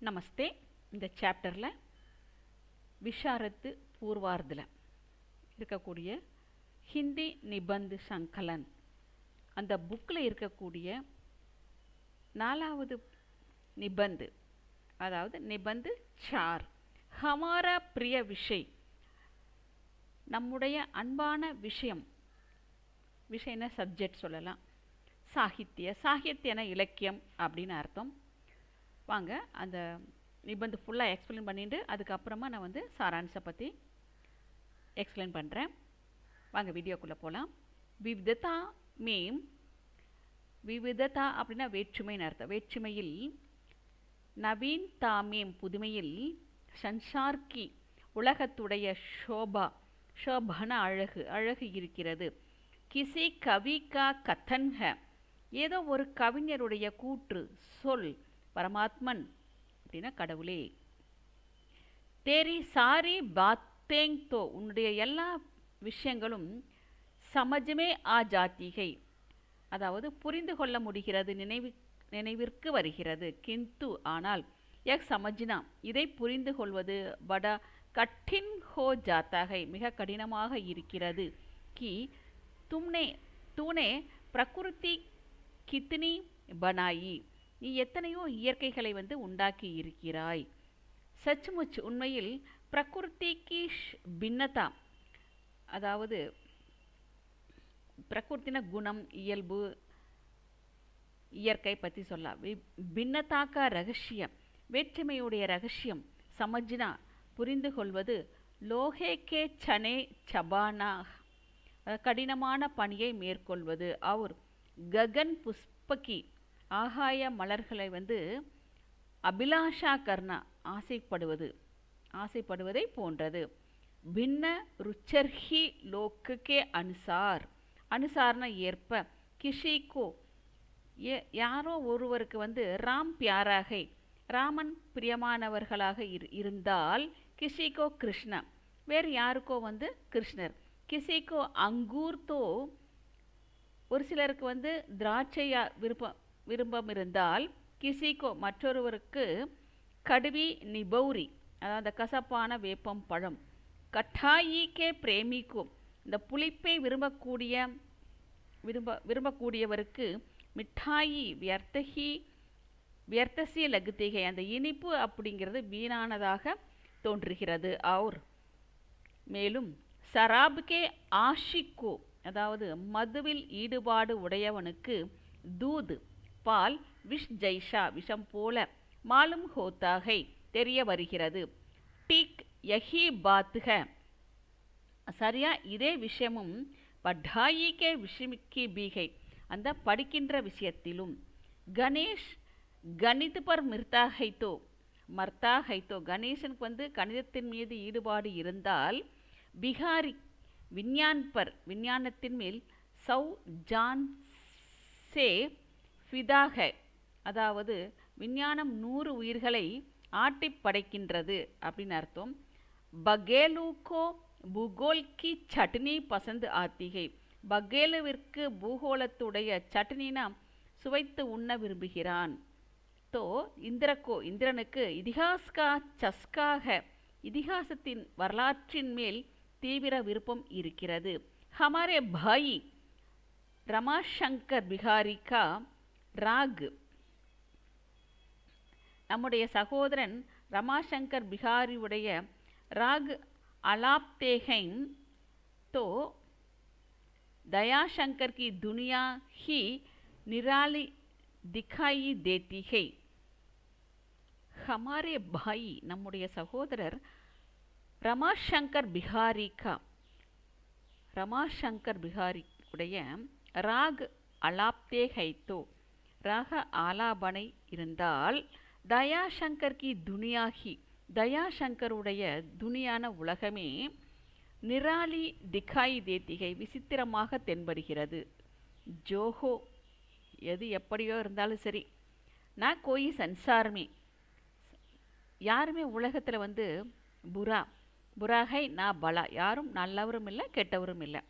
நமஸ்தே. இந்த சாப்டரில் விஷாரத்து பூர்வார்தில் இருக்கக்கூடிய ஹிந்தி நிபந்து சங்கலன் அந்த புக்கில் இருக்கக்கூடிய 4வது நிபந்து, அதாவது நிபந்து 4 ஹமாரா பிரிய விஷய், நம்முடைய அன்பான விஷயம். விஷயம்னா சப்ஜெக்ட் சொல்லலாம். சாகித்யன இலக்கியம் அப்படின்னு அர்த்தம். வாங்க அந்த நிபந்து ஃபுல்லாக எக்ஸ்பிளைன் பண்ணிட்டு அதுக்கப்புறமா நான் சாரான்ஸை பற்றி எக்ஸ்பிளைன் பண்ணுறேன். வாங்க வீடியோக்குள்ளே போகலாம். விவிததா மீம், விவிததா அப்படின்னா வேற்றுமைன்னு அர்த்தம். வேற்றுமையில் நவீன் தாமீம் புதுமையில், சன்சார்கி உலகத்துடைய ஷோபன அழகு இருக்கிறது. கிசி கவி கா கதன்ஹ, ஏதோ ஒரு கவிஞருடைய கூற்று சொல். பரமாத்மன் அப்படின்னா கடவுளே. தேரி சாரி பாத்தேங் தோ, உன்னுடைய எல்லா விஷயங்களும் சமஜமே ஆ ஜாத்திகை, அதாவது புரிந்து கொள்ள முடிகிறது, நினைவிற்கு வருகிறது. கிந்து ஆனால், யக் சமஜ்னா இதை புரிந்து கொள்வது, படா கட்டின் ஹோ ஜாத்தாகை மிக கடினமாக இருக்கிறது. கி தூனே பிரகிருதி கித்னி பனாயி, நீ எத்தனையோ இயற்கைகளை உண்டாக்கி இருக்கிறாய். சச்முச் உண்மையில் பிரகிருதி கி பின்னதா, அதாவது பிரகிருத்தின குணம், இயல்பு, இயற்கை பற்றி சொல்லலாம். பின்னதாக்கா ரகசியம், வேற்றுமையுடைய ரகசியம். சமஜ்னா புரிந்து கொள்வது. லோகேக்கே சனே சபானா, கடினமான பணியை மேற்கொள்வது. அவர் ககன் புஷ்பகி, ஆகாய மலர்களை அபிலாஷா கர்ணா ஆசைப்படுவதை போன்றது. பின்ன ருச்சர்ஹி லோக்குக்கே அனுசார்னா ஏற்ப. கிஷிகோ யாரோ ஒருவருக்கு ராம் பியாராகை, ராமன் பிரியமானவர்களாக இருந்தால், கிஷிகோ கிருஷ்ணா வேறு யாருக்கோ கிருஷ்ணர். கிசிக்கோ அங்கூர் தோ, ஒரு சிலருக்கு திராட்சையா விருப்பம் இருந்தால், கிசிக்கோ மற்றொருவருக்கு கடுவி நிபௌரி, அதாவது கசப்பான வேப்பம் பழம். கட்டாயிக்கே பிரேமிக்கோ, இந்த புளிப்பை விரும்பக்கூடியவருக்கு மிட்டாயி வியர்த்தசி லகுத்திகை, அந்த இனிப்பு அப்படிங்கிறது வீணானதாக தோன்றுகிறது. அவர் மேலும் சராப்கே ஆஷிக்கோ, அதாவது மதுவில் ஈடுபாடு உடையவனுக்கு தூது பால் விஷ் ஜைஷா விஷம் போல, மாலும் ஹோத்தாகை தெரிய வருகிறது. டீக் யஹி பாத்க, சரியா இதே விஷயமும் பட்டாயிக்கே விஷமிக்கி பீகை, அந்த படிக்கின்ற விஷயத்திலும். கணேஷ் கணித் பர் மர்த்தாகைத்தோ, கணேசனுக்கு கணிதத்தின் மீது ஈடுபாடு இருந்தால், பிகாரி விஞ்ஞானத்தின் மேல் சௌ ஜான் சே ஃபிதாக, அதாவது விஞ்ஞானம் 100 உயிர்களை ஆட்டி படைக்கின்றது அப்படின்னு அர்த்தம். பகேலுக்கோ பூகோல் கி சட்னி பசந்து ஆத்திகை, பகேலுவிற்கு பூகோளத்துடைய சட்னினா சுவைத்து உண்ண விரும்புகிறான். தோ இந்திரனுக்கு இதிகாஸ்கா சஸ்காக, இதிகாசத்தின் வரலாற்றின் மேல் தீவிர விருப்பம் இருக்கிறது. ஹமாரே பாயி ரமாசங்கர் பிகாரி கா ராக், நம்முடைய சகோதரன் ரமாசங்கர் பிகாரியுடைய ராக் அலாப்தேகைன் தோ தயாசங்கர் கி துனியா ஹி நிராலி திகாயி தேத்திகை. ஹமாரே பாயி நம்முடைய சகோதரர் ரமாசங்கர் பிகாரி உடைய ராக் அலாப்தே ஹைத்தோ, ராக ஆலாபனை இருந்தால், தயாசங்கர் கி துனியாகி தயாசங்கருடைய துனியான உலகமே நிராலி திகாய் தேத்திகை விசித்திரமாக தென்படுகிறது. ஜோஹோ எது எப்படியோ இருந்தாலும் சரி, நான் கோயி சன்சாரமே யாருமே உலகத்தில் புராகை நான் பலா, யாரும் நல்லவரும் இல்லை கெட்டவரும் இல்லை.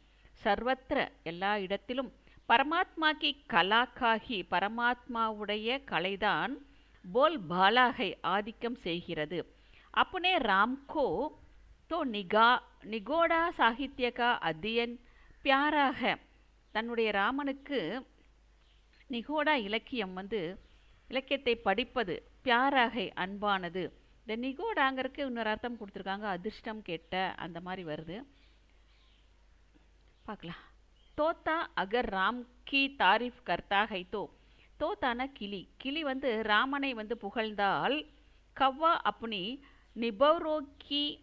சர்வத்திர எல்லா இடத்திலும் பரமாத்மா கி கலாக்காகி, பரமாத்மாவுடைய கலைதான் போல் பாலாகை ஆதிக்கம் செய்கிறது. अपने राम को तो நிகோடா சாகித்ய கா அத்தியன் பியாராக, தன்னுடைய ராமனுக்கு நிகோடா இலக்கியம் இலக்கியத்தை படிப்பது பியாராகை அன்பானது. இந்த நிகோடாங்கிறதுக்கு இன்னொரு அர்த்தம் கொடுத்துருக்காங்க, அதிர்ஷ்டம் கெட்ட அந்த மாதிரி வருது, பார்க்கலாம். தோத்தா அகர் ராம் கி தாரிஃப் கர்த்தா ஹை தோ, தோத்தான கிளி, கிளி ராமனை புகழ்ந்தால் கவ்வா அப்பனி நிபௌரோ கி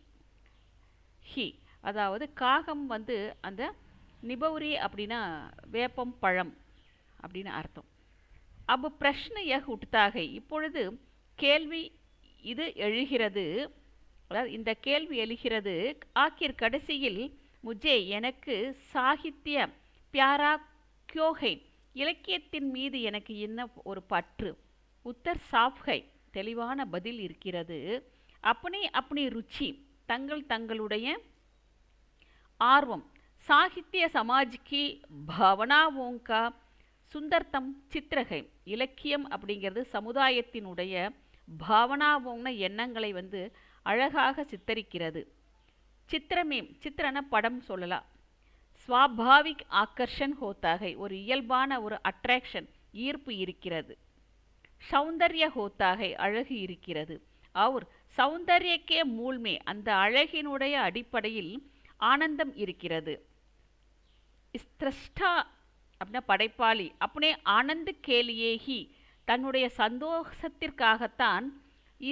ஹி, அதாவது காகம் அந்த நிபௌரி அப்படின்னா வேப்பம் பழம் அப்படின்னு அர்த்தம். அப் பிரஷ்ன யஹ் உட்தாக, இப்பொழுது கேள்வி இது எழுகிறது, அதாவது இந்த கேள்வி எழுகிறது. ஆக்கிர் கடைசியில் முஜே எனக்கு சாகித்ய பியாரா கியோகை, இலக்கியத்தின் மீது எனக்கு என்ன ஒரு பற்று. உத்தர் சாஃப்கை, தெளிவான பதில் இருக்கிறது. அப்பனே அப்பனி ருச்சி, தங்களுடைய ஆர்வம். சாகித்ய சமாஜ்கி பவனாவோங்கா சுந்தர்த்தம் சித்திரகை, இலக்கியம் அப்படிங்கிறது சமுதாயத்தினுடைய பாவனாவோன எண்ணங்களை அழகாக சித்தரிக்கிறது. சித்திரமேம், சித்திரன படம் சொல்லலாம். ஸ்வாபாவிக் ஆக்கர்ஷன் ஹோத்தாகை, ஒரு இயல்பான ஒரு அட்ராக்ஷன் ஈர்ப்பு இருக்கிறது. சௌந்தர்ய ஹோத்தாகை, அழகு இருக்கிறது. அவர் சௌந்தர்யக்கே மூல்மே, அந்த அழகினுடைய அடிப்படையில் ஆனந்தம் இருக்கிறது. ஸ்திரஷ்டா அப்படின்னா படைப்பாளி, அப்படியே ஆனந்த் கேலியேஹி, தன்னுடைய சந்தோஷத்திற்காகத்தான்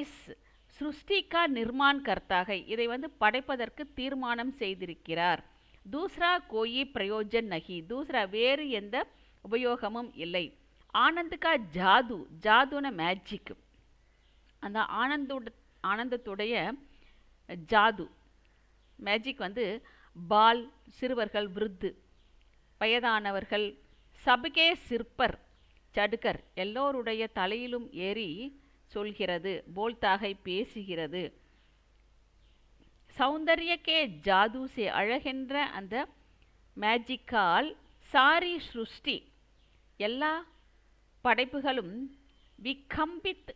இஸ் சிருஷ்டிகா நிர்மான் கர்த்தாகை, இதை படைப்பதற்கு தீர்மானம் செய்திருக்கிறார். தூஸ்ரா கோயி பிரயோஜன் நகி, தூஸ்ரா வேறு எந்த உபயோகமும் இல்லை. ஆனந்துக்கா ஜாது, ஜாதுன மேஜிக், அந்த ஆனந்தத்துடைய ஜாது மேஜிக் பால், சிறுவர்கள், விருது, வயதானவர்கள், சபுகே சிற்பர் சடுகர், எல்லோருடைய தலையிலும் ஏறி சொல்கிறது, போல்தாகை பேசுகிறது. சௌந்தர்யக்கே ஜாதுசே, அழகென்ற அந்த மேஜிக்கால் சாரி சிருஷ்டி, எல்லா படைப்புகளும் விகம்பித்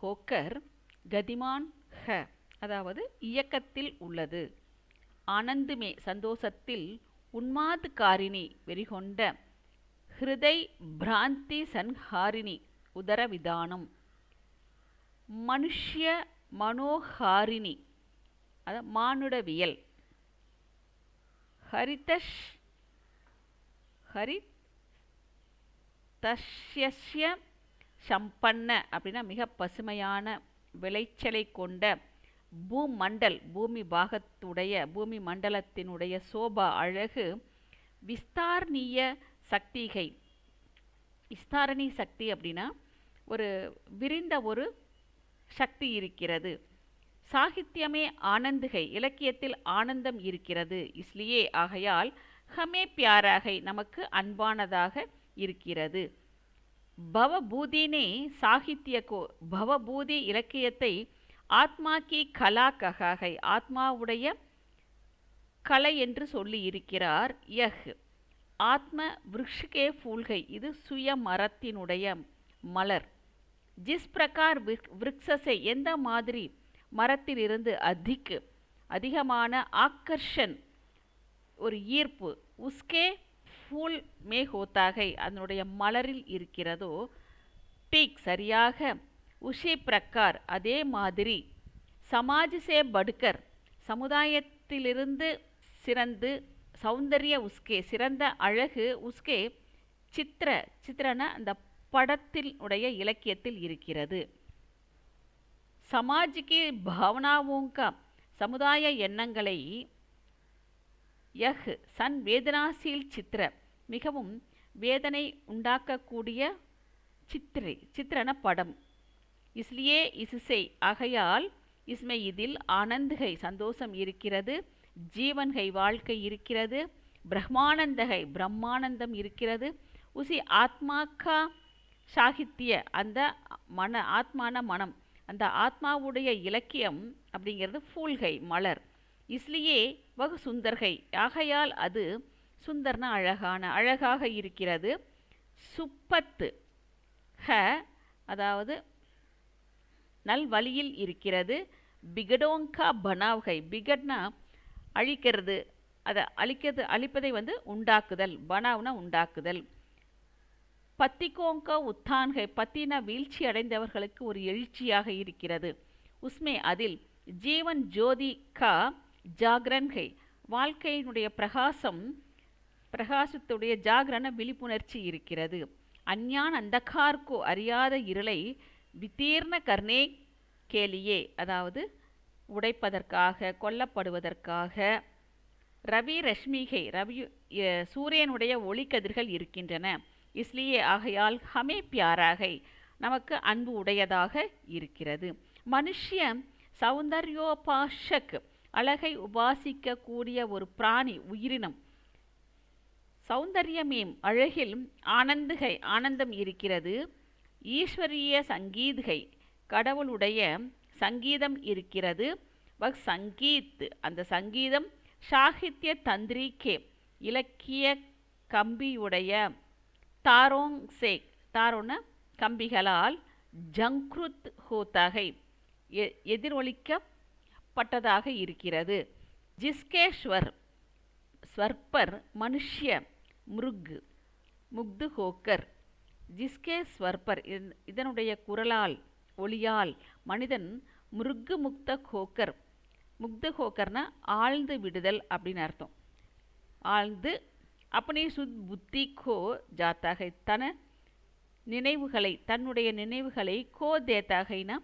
ஹோக்கர் கதிமான் ஹ, அதாவது இயக்கத்தில் உள்ளது. ஆனந்துமே, சந்தோஷத்தில். உன்மாத் காரிணி, வெறிகொண்ட. ஹிருதய் பிராந்தி சன்ஹாரிணி, உதரவிதானம். மனுஷ்ய மனோஹாரிணி, அதாவது மானுடவியல். ஹரிதஷ்ய சம்பன்ன அப்படின்னா மிக பசுமையான விளைச்சலை கொண்ட. பூமண்டல், பூமி பாகத்துடைய, பூமி மண்டலத்தினுடைய சோபா, அழகு. விஸ்தாரணிய சக்திகை, விஸ்தாரணி சக்தி அப்படின்னா ஒரு விரிந்த ஒரு சக்தி இருக்கிறது. சாகித்யமே ஆனந்துகை, இலக்கியத்தில் ஆனந்தம் இருக்கிறது. இஸ்லியே, ஆகையால். ஹமே பியாராகை, நமக்கு அன்பானதாக இருக்கிறது. பவபூதினே சாகித்யகோ, பவபூதி இலக்கியத்தை ஆத்மா கி கலா ககாகை, ஆத்மாவுடைய கலை என்று சொல்லி இருக்கிறார். யஹ் ஆத்ம விருக்ஷகே ஃபூல்கை, இது சுய மரத்தினுடைய மலர். ஜிஸ் பிரகார் விருக்ஷசை, எந்த மாதிரி மரத்திலிருந்து அதிகமான ஆக்கர்ஷன் ஒரு ஈர்ப்பு. உஸ்கே ஃபூல் மே ஹோத்தாகை, அதனுடைய மலரில் இருக்கிறதோ. டீக் சரியாக. உஷி பிரக்கார் அதே மாதிரி. சமாஜ் சே படுக்கர், சமுதாயத்திலிருந்து சிறந்து. சௌந்தர்ய உஸ்கே, சிறந்த அழகு. உஸ்கே சித்திரன அந்த படத்தில் உடைய இலக்கியத்தில் இருக்கிறது. சமாஜ்கி பாவனாவோங்க, சமுதாய எண்ணங்களை. யஹ் சன் வேதனாசீல் சித்திர, மிகவும் வேதனை உண்டாக்கக்கூடிய சித்திரன படம். இஸ்லியே இசுசை, ஆகையால். இஸ்மை இதில். ஆனந்தகை சந்தோஷம் இருக்கிறது. ஜீவன்கை வாழ்க்கை இருக்கிறது. பிரம்மானந்தகை பிரம்மானந்தம் இருக்கிறது. உசி ஆத்மாக்கா சாகித்ய, அந்த ஆத்மான மனம், அந்த ஆத்மாவுடைய இலக்கியம் அப்படிங்கிறது ஃபூல்கை மலர். இஸ்லியே வகு சுந்தர்கை, ஆகையால் அது சுந்தர்னா அழகான, அழகாக இருக்கிறது. சுப்பத்து ஹ அதாவது நல் வழியில் இருக்கிறது. பிகடோங்கா பனாவ்கை, பிகட்னா அழிக்கிறது, அதை அழிப்பதை உண்டாக்குதல், பனாவ்னா உண்டாக்குதல். பத்திகோங்கா உத்தான்கை, பத்தினா வீழ்ச்சி அடைந்தவர்களுக்கு ஒரு எழுச்சியாக இருக்கிறது. உஸ்மே அதில் ஜீவன் ஜோதி கா ஜாகரன்கை, வாழ்க்கையினுடைய பிரகாசத்துடைய ஜாகரண விழிப்புணர்ச்சி இருக்கிறது. அஞ்ஞான் அந்தகார்க்கு, அறியாத இருளை வித்தீர்ண கர்ணே கேலியே அதாவது உடைப்பதற்காக, கொல்லப்படுவதற்காக. ரவி ரஷ்மிகை, சூரியனுடைய ஒளிக்கதிர்கள் இருக்கின்றன. இஸ்லியே ஆகையால், ஹமே பியாராகை நமக்கு அன்பு உடையதாக இருக்கிறது. மனுஷ்ய சௌந்தர்யோபாஷக், அழகை உபாசிக்க கூடிய ஒரு பிராணி, உயிரினம். சௌந்தர்யமேம் அழகில் ஆனந்துகை, ஆனந்தம் இருக்கிறது. ஈஸ்வரிய சங்கீத்கை, கடவுளுடைய சங்கீதம் இருக்கிறது. வக் சங்கீத், அந்த சங்கீதம். சாகித்ய தந்திரிகே, இலக்கிய கம்பியுடைய. தாரோங் சே, தாரோன கம்பிகளால். ஜங்க்ருத் ஹோத்தகை, எதிரொலிக்கப்பட்டதாக இருக்கிறது. ஜிஸ்கேஸ்வர் ஸ்வர்பர், மனுஷ்ய. முருக் முக்து ஹோக்கர், ஜிஸ்கே ஸ்வர்பர், இதனுடைய குரலால், ஒளியால் மனிதன் முருகு முக்த ஹோக்கர். முக்து ஹோக்கர்னா ஆழ்ந்து விடுதல் அப்படின்னு அர்த்தம். ஆழ்ந்து அப்பனே சுத் புத்தி கோ ஜாத்தாகை, தன்னுடைய நினைவுகளை கோ தேத்தாகைனா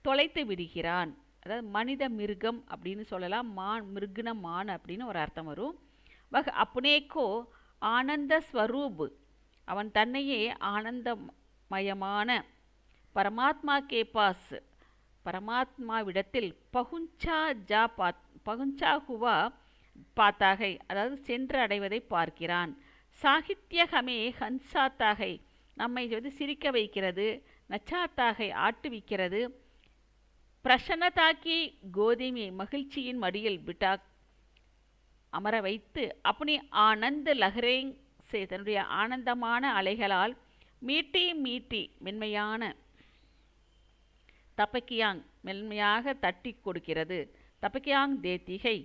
தொலைத்து விடுகிறான். அதாவது மனித மிருகம் அப்படின்னு சொல்லலாம். மான், மிருகுன மான் அப்படின்னு ஒரு அர்த்தம் வரும். வக அப்னேக்கோ ஆனந்த ஸ்வரூப், அவன் தன்னையே ஆனந்தமயமான. பரமாத்மா கே பாஸ், பரமாத்மாவிடத்தில். பகுஞ்சா ஹுவா பாத்தாகை, அதாவது சென்று அடைவதை பார்க்கிறான். சாகித்யகமே ஹன்சாத்தாகை, நம்மை சிரிக்க வைக்கிறது. நச்சாத்தாகை, ஆட்டுவிக்கிறது. பிரசன்னதாக்கி கோதிமி, மகிழ்ச்சியின் மடியில் பிட்டா அமர வைத்து. அப்படி ஆனந்த லஹரேங் சே, தன்னுடைய ஆனந்தமான அலைகளால். மீட்டி மீட்டி, மென்மையான. தபக்கியாங், மென்மையாக தட்டி கொடுக்கிறது. தபக்கியாங் தேத்திகை.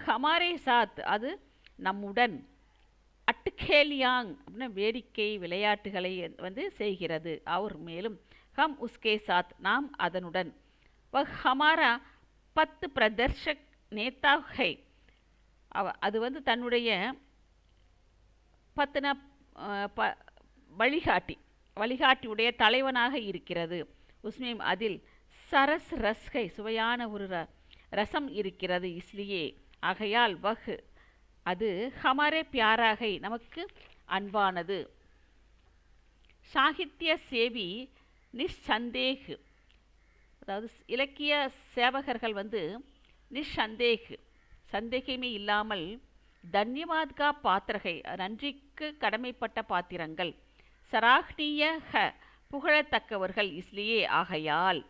ஹமாரே சாத், அது நம்முடன். அட்டுகேலியாங் அப்படின்னா வேடிக்கை விளையாட்டுகளை செய்கிறது. அவர் மேலும். ஹம் உஸ்கே சாத், நாம் அதனுடன். ஹமாரா பத்து பிரதர்ஷக் நேதாஹை, அது தன்னுடைய பத்தின வழிகாட்டியுடைய தலைவனாக இருக்கிறது. உஸ்மேம் அதில். சரஸ் ரஸ்கை, சுவையான ஒரு ரசம் இருக்கிறது. இஸ்லியே ஆகையால். வஹ் அது. ஹமாரே பியாராகை, நமக்கு அன்பானது. சாகித்ய சேவி நிஸ்சந்தேக், அதாவது இலக்கிய சேவகர்கள் நிஸ்சந்தேக், சந்தேகமே இல்லாமல். தன்யவாத்கா பாத்திரகை, நன்றிக்கு கடமைப்பட்ட பாத்திரங்கள். சராஹ்னிய ஹ, புகழத்தக்கவர்கள். இஸ்லியே ஆகையால்.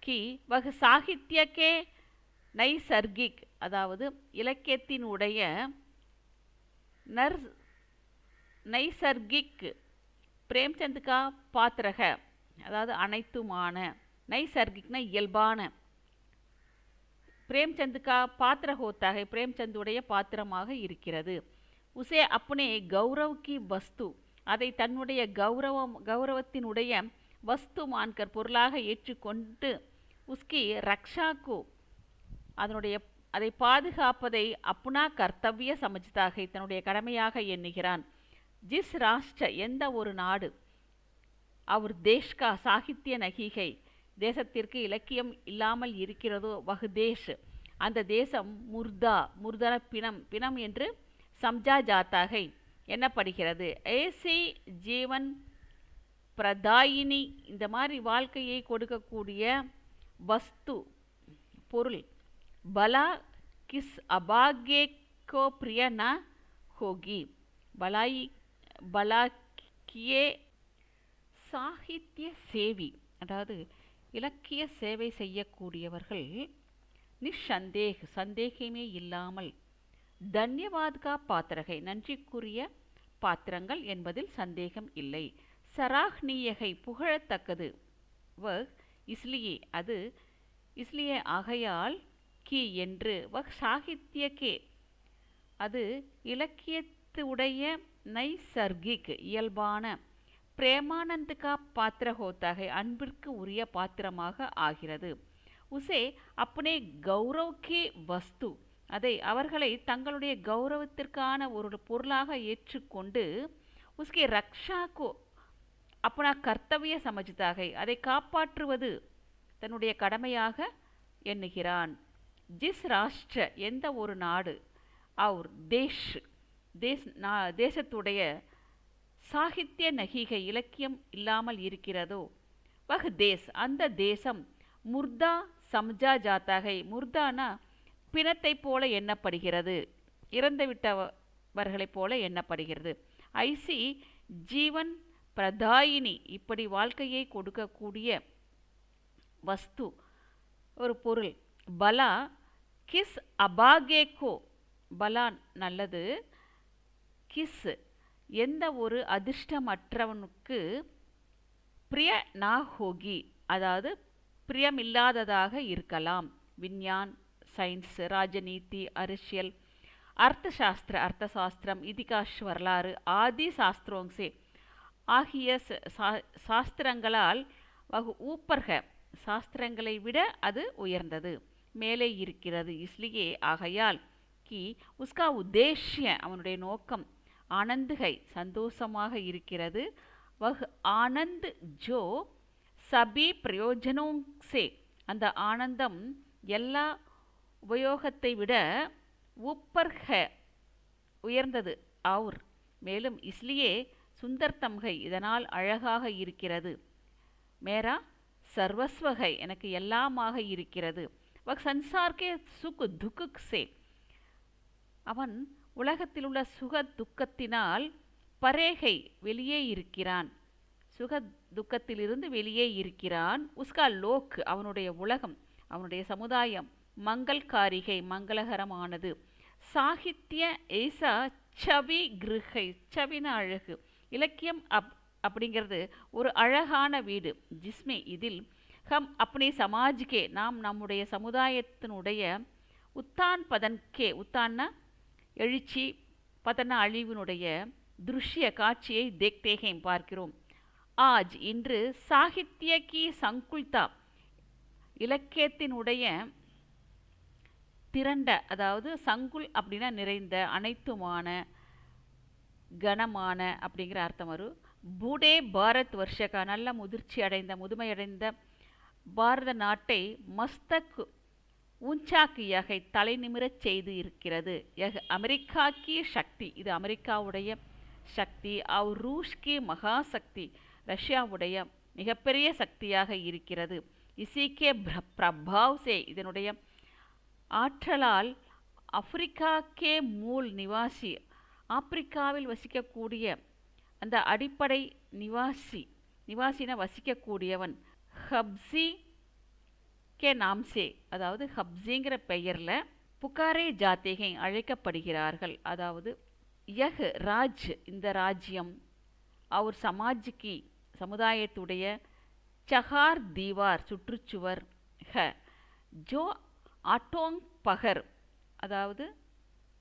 கி வகு சாகித்யக்கே நைசர்கிக், அதாவது இலக்கியத்தினுடைய நைசர்கிக். பிரேம்சந்த்கா பாத்திரக, அதாவது அனைத்துமான. நைசர்கிக்னா இயல்பான. பிரேம்சந்துக்கா பாத்திர ஹோத்தாக, பிரேம்சந்துடைய பாத்திரமாக இருக்கிறது. உசே அப்னே கௌரவ் கி வஸ்து, அதை தன்னுடைய கௌரவத்தினுடைய வஸ்து மான்கர், பொருளாக ஏற்றுக்கொண்டு. உஸ்கி ரக்ஷாக்கு, அதை பாதுகாப்பதை. அப்னா கர்த்தவிய சமஜ்தாக, தன்னுடைய கடமையாக எண்ணுகிறான். ஜிஸ் ராஷ்டிர, எந்த ஒரு நாடு. அவர் தேஷ்கா சாகித்ய நகிகை, தேசத்திற்கு இலக்கியம் இல்லாமல் இருக்கிறதோ. வஹ்தேஷ், அந்த தேசம். முர்தா பிணம் என்று. சம்ஜா ஜாத்தாகை, எண்ணப்படுகிறது. ஏசி ஜீவன் பிரதாயினி, இந்த மாதிரி வாழ்க்கையை கொடுக்கக்கூடிய வஸ்து, பொருள். பலா கிஸ் அபாக்யோ பிரிய ந ஹோகி, பலா கியே. சாகித்ய சேவி, அதாவது இலக்கிய சேவை செய்யக்கூடியவர்கள். நிஸ்சந்தேக், சந்தேகமே இல்லாமல். தன்யவாத் கா பாத்திரகை நன்றிக்குரிய பாத்திரங்கள் என்பதில் சந்தேகம் இல்லை. சராஹ்னியகை புகழத்தக்கது. வஹ் இஸ்லியே அது, இஸ்லியே ஆகையால், கி என்று, வஹ் சாகித்யகே அது இலக்கியத்துடைய, நைசர்கிக் இயல்பான, பிரேமானந்த் கா பாத்திர ஹோத்தா ஹை அன்பிற்கு உரிய பாத்திரமாக ஆகிறது. உசே அப்னே கௌரவ் கி வஸ்து அதை அவர்களை தங்களுடைய கௌரவத்திற்கான ஒரு பொருளாக ஏற்றுக்கொண்டு, உஸ்கே ரக்ஷா கோ அப்னா கர்த்தவிய சமஜ்தா ஹை அதை காப்பாற்றுவது தன்னுடைய கடமையாக எண்ணுகிறான். ஜிஸ் ராஷ்டிர எந்த ஒரு நாடு, அவுர் தேஷ் தேசத்துடைய, சாகித்ய நகிகை இலக்கியம் இல்லாமல் இருக்கிறதோ, வஹ் தேஸ் அந்த தேசம், முர்தா சம்ஜா ஜாத்தாகை முர்தானா பிணத்தை போல எண்ணப்படுகிறது, இறந்துவிட்டவர்களைப் போல எண்ணப்படுகிறது. ஐசி ஜீவன் பிரதாயினி இப்படி வாழ்க்கையை கொடுக்கக்கூடிய வஸ்து ஒரு பொருள். பலா கிஸ் அபாகேக்கோ பலா நல்லது, கிஸ் எந்த ஒரு அதிர்ஷ்டமற்றவனுக்கு, பிரிய நா ஹோகி அதாவது பிரியமில்லாததாக இருக்கலாம். விஞ்ஞான் சயின்ஸ், ராஜநீதி அரசியல், அர்த்தசாஸ்திர அர்த்தசாஸ்திரம், இதிகாஷ் வரலாறு, ஆதி சாஸ்திரோங்சே ஆகிய சாஸ்திரங்களால், வகு ஊப்பர்க சாஸ்திரங்களை விட அது உயர்ந்தது, மேலே இருக்கிறது. இஸ்லியே ஆகையால், கி உஸ்கா உத்தேஷ்ய அவனுடைய நோக்கம், ஆனந்துகை சந்தோஷமாக இருக்கிறது. வஹ் ஆனந்த் ஜோ சபி பிரயோஜனோங்சே அந்த ஆனந்தம் எல்லா உபயோகத்தை விட, ஊப்பர்க உயர்ந்தது, அவுர் மேலும், இஸ்லியே சுந்தர்தம்கை இதனால் அழகாக இருக்கிறது, மேரா சர்வஸ்வகை எனக்கு எல்லாமாக இருக்கிறது. வக் சன்சார்கே சுக் துக்கு சே அவன் உலகத்தில் உள்ள சுக துக்கத்தினால், பரேகை வெளியே இருக்கிறான், சுக துக்கத்திலிருந்து வெளியே இருக்கிறான். உஸ்கா லோக் அவனுடைய உலகம், அவனுடைய சமுதாயம், மங்கள்காரிகை மங்களகரமானது. சாகித்ய ஏசா சவி கிருஹை சவின அழகு, இலக்கியம் அப்படிங்கிறது ஒரு அழகான வீடு. ஜிஸ்மே இதில், ஹம் அப்னே சமாஜ்கே நாம் நம்முடைய சமுதாயத்தினுடைய, உத்தான் பதன்கே உத்தான்னா எழுச்சி, பதன அழிவினுடைய, திருஷ்ய காட்சியை தேக்தேகேம் பார்க்கிறோம். ஆஜ் இன்று, சாகித்ய கி சங்குல்தா இலக்கியத்தினுடைய திரண்ட, அதாவது சங்குல் அப்படின்னா நிறைந்த, அனைத்துமான, கனமான அப்படிங்கிற அர்த்தம் வரும். பூடே பாரத் வர்ஷகா நல்ல முதிர்ச்சி அடைந்த, முதுமையடைந்த பாரத நாட்டை, மஸ்தக் ஊஞ்சாக்கியகை தலை நிமிரச் செய்து இருக்கிறது. அமெரிக்கா கி சக்தி இது அமெரிக்காவுடைய சக்தி. அவ் ரூஷ் கி மகாசக்தி ரஷ்யாவுடைய மிகப்பெரிய சக்தியாக இருக்கிறது. இசிகே பிரபாவ் சே இதனுடைய ஆற்றலால், ஆப்பிரிக்கா கே மூல் நிவாசி ஆப்பிரிக்காவில் வசிக்கக்கூடிய அந்த அடிப்படை நிவாசின வசிக்கக்கூடியவன், ஹப்சி கே நாம்சே அதாவது ஹப்சிங்கிற பெயரில், புகாரே ஜாத்தேகை அழைக்கப்படுகிறார்கள். அதாவது யஹ் ராஜ் இந்த ராஜ்யம், அவர் சமாஜ்கி சமுதாயத்துடைய, சஹார் தீவார் சுற்றுச்சுவர், ஹ ஜோ ஆட்டோங் பகர் அதாவது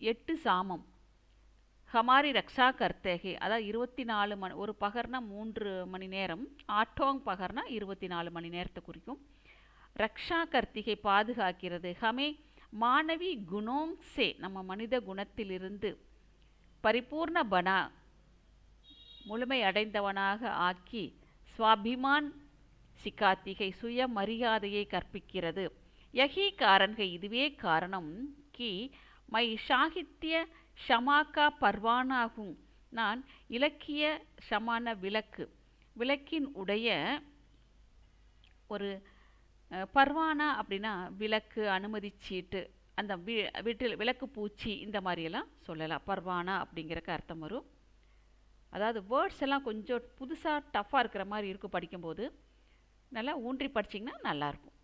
8 சாமம், ஹமாரி ரக்ஷா கர்த்தேகே அதாவது 24 மணி, ஒரு பகர்னா 3 மணி நேரம், ஆட்டோங் பகர்னா 24 மணி நேரத்தை குறிக்கும். ரக்ஷா கர்த்திகை பாதுகாக்கிறது. ஹமே மானவி குணோங் சே நம்ம மனித குணத்திலிருந்து, பரிபூர்ண பனா முழுமை அடைந்தவனாக ஆக்கி, ஸ்வாபிமான் சிகாத்திகை சுய மரியாதையை கற்பிக்கிறது. யஹி காரன்கை இதுவே காரணம், கி மை சாகித்ய ஷமாக்கா பர்வானாகும் நான் இலக்கிய ஷமான விளக்கின் உடைய ஒரு பர்வானா அப்படின்னா விளக்கு, அனுமதி சீட்டு, அந்த வீட்டில் விளக்கு பூச்சி இந்த மாதிரியெல்லாம் சொல்லலாம். பர்வானா அப்படிங்கிறக்கு அர்த்தம் வரும். அதாவது வேர்ட்ஸ் எல்லாம் கொஞ்சம் புதுசாக டஃப்பாக இருக்கிற மாதிரி இருக்கும் படிக்கும்போது, நல்லா ஊன்றி படிச்சிங்கன்னா நல்லாயிருக்கும்.